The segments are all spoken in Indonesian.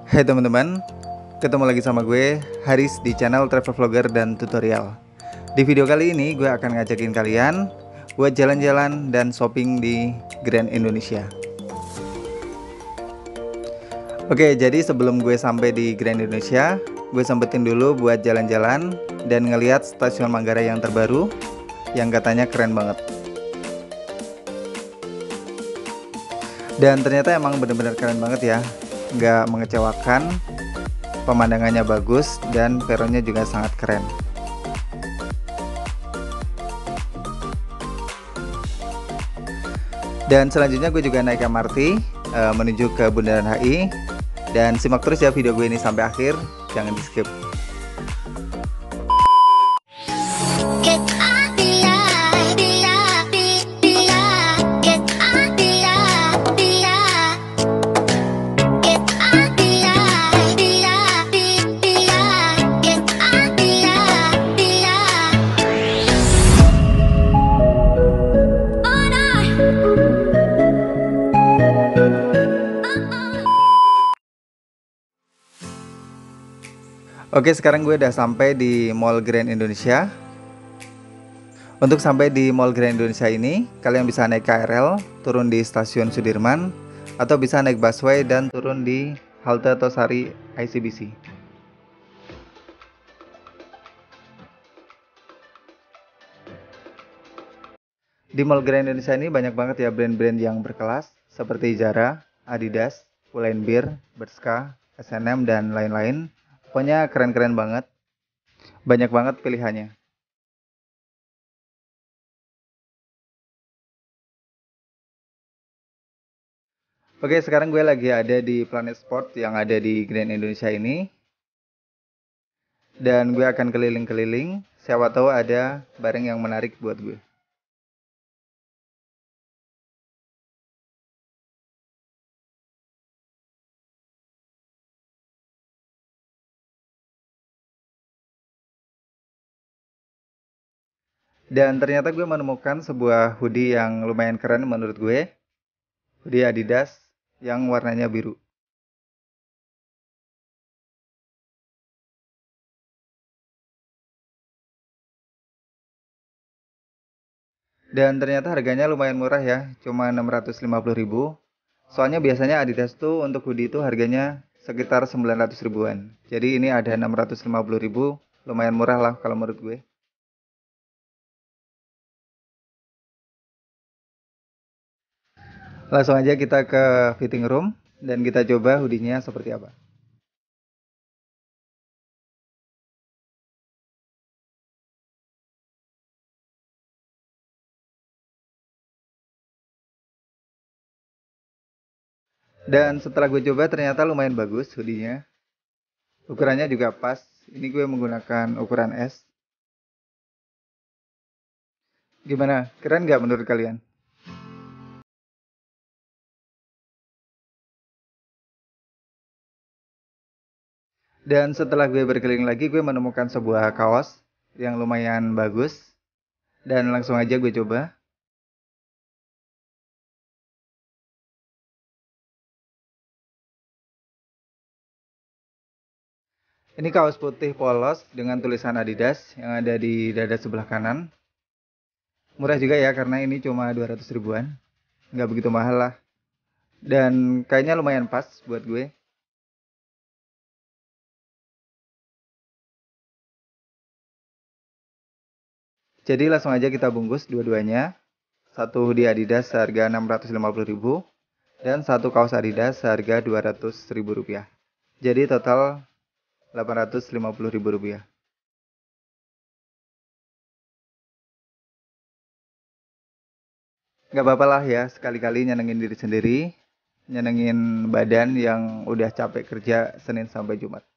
Hai teman-teman, ketemu lagi sama gue, Haris di channel Travel Vlogger dan Tutorial. Di video kali ini gue akan ngajakin kalian buat jalan-jalan dan shopping di Grand Indonesia. Oke, jadi sebelum gue sampai di Grand Indonesia, gue sempetin dulu buat jalan-jalan dan ngeliat stasiun Manggarai yang terbaru yang katanya keren banget. Dan ternyata emang bener-bener keren banget ya, nggak mengecewakan, pemandangannya bagus dan peronnya juga sangat keren. Dan selanjutnya gue juga naik MRT menuju ke Bundaran HI. Dan simak terus ya video gue ini sampai akhir, jangan di skip. Oke, sekarang gue udah sampai di Mall Grand Indonesia. Untuk sampai di Mall Grand Indonesia ini, kalian bisa naik KRL, turun di Stasiun Sudirman, atau bisa naik busway dan turun di halte Tosari ICBC. Di Mall Grand Indonesia ini banyak banget ya brand-brand yang berkelas, seperti Zara, Adidas, Pull&Bear, Bershka, H&M, dan lain-lain. Pokoknya keren-keren banget. Banyak banget pilihannya. Oke, sekarang gue lagi ada di Planet Sport yang ada di Grand Indonesia ini. Dan gue akan keliling-keliling. Siapa tahu ada barang yang menarik buat gue. Dan ternyata gue menemukan sebuah hoodie yang lumayan keren menurut gue. Hoodie Adidas yang warnanya biru. Dan ternyata harganya lumayan murah ya, cuma 650.000. Soalnya biasanya Adidas tuh untuk hoodie itu harganya sekitar 900 ribuan. Jadi ini ada 650.000, lumayan murah lah kalau menurut gue. Langsung aja kita ke fitting room dan kita coba hoodie-nya seperti apa. Dan setelah gue coba ternyata lumayan bagus hoodie-nya. Ukurannya juga pas. Ini gue menggunakan ukuran S. Gimana? Keren nggak menurut kalian? Dan setelah gue berkeliling lagi, gue menemukan sebuah kaos yang lumayan bagus. Dan langsung aja gue coba. Ini kaos putih polos dengan tulisan Adidas yang ada di dada sebelah kanan. Murah juga ya karena ini cuma 200 ribuan. Nggak begitu mahal lah. Dan kayaknya lumayan pas buat gue. Jadi langsung aja kita bungkus dua-duanya. Satu hoodie Adidas seharga 650.000 dan satu kaos Adidas seharga 200.000 rupiah. Jadi total 850.000 rupiah. Gak apa-apa lah ya, sekali-kali nyenengin diri sendiri, nyenengin badan yang udah capek kerja Senin sampai Jumat.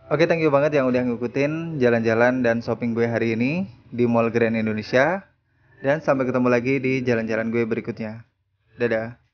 Oke, thank you banget yang udah ngikutin jalan-jalan dan shopping gue hari ini di Mall Grand Indonesia. Dan sampai ketemu lagi di jalan-jalan gue berikutnya. Dadah.